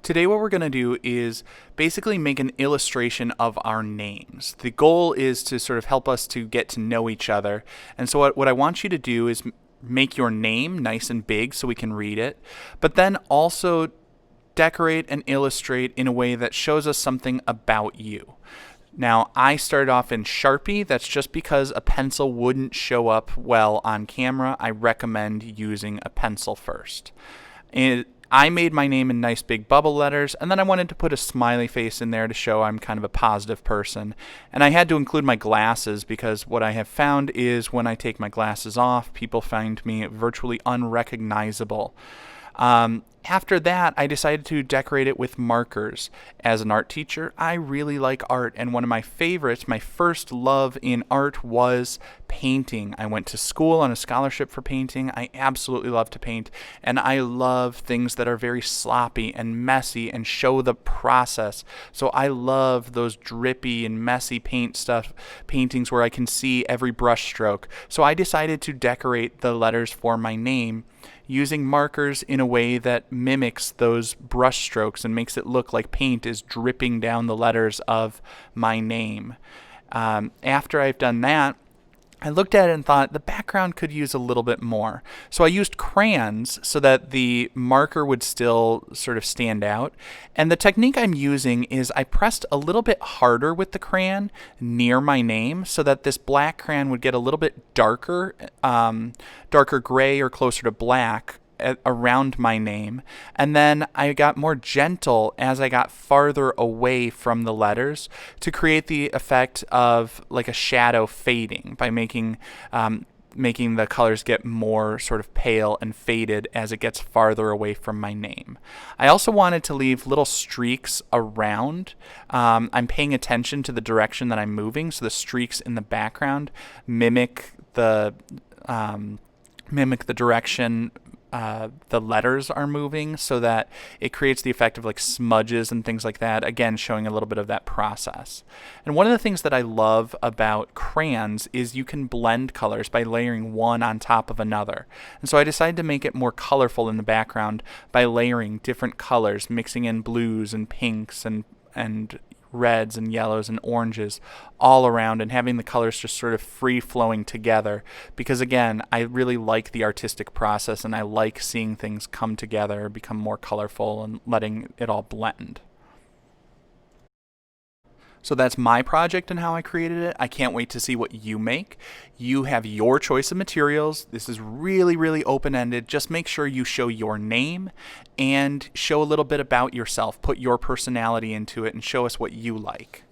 Today, what we're going to do is basically make an illustration of our names. The goal is to sort of help us to get to know each other. And so, what I want you to do is make your name nice and big so we can read it, but then also decorate and illustrate in a way that shows us something about you. Now, I started off in Sharpie. That's just because a pencil wouldn't show up well on camera. I recommend using a pencil first. I made my name in nice big bubble letters, and then I wanted to put a smiley face in there to show I'm kind of a positive person. And I had to include my glasses because what I have found is when I take my glasses off, people find me virtually unrecognizable. After that, I decided to decorate it with markers. As an art teacher, I really like art, and one of my favorites, my first love in art was painting. I went to school on a scholarship for painting. I absolutely love to paint, and I love things that are very sloppy and messy and show the process. So I love those drippy and messy paintings where I can see every brush stroke. So I decided to decorate the letters for my name using markers in a way that mimics those brush strokes and makes it look like paint is dripping down the letters of my name. After I've done that, I looked at it and thought the background could use a little bit more. So I used crayons so that the marker would still sort of stand out. And the technique I'm using is I pressed a little bit harder with the crayon near my name so that this black crayon would get a little bit darker, darker gray or closer to black around my name, and then I got more gentle as I got farther away from the letters to create the effect of like a shadow fading by making the colors get more sort of pale and faded as it gets farther away from my name. I also wanted to leave little streaks around. I'm paying attention to the direction that I'm moving, so the streaks in the background mimic the direction the letters are moving, so that it creates the effect of like smudges and things like that, again showing a little bit of that process. And one of the things that I love about crayons is you can blend colors by layering one on top of another. And so I decided to make it more colorful in the background by layering different colors, mixing in blues and pinks and reds and yellows and oranges all around, and having the colors just sort of free flowing together, because again, I really like the artistic process and I like seeing things come together, become more colorful, and letting it all blend. So that's my project and how I created it. I can't wait to see what you make. You have your choice of materials. This is really, really open-ended. Just make sure you show your name and show a little bit about yourself. Put your personality into it and show us what you like.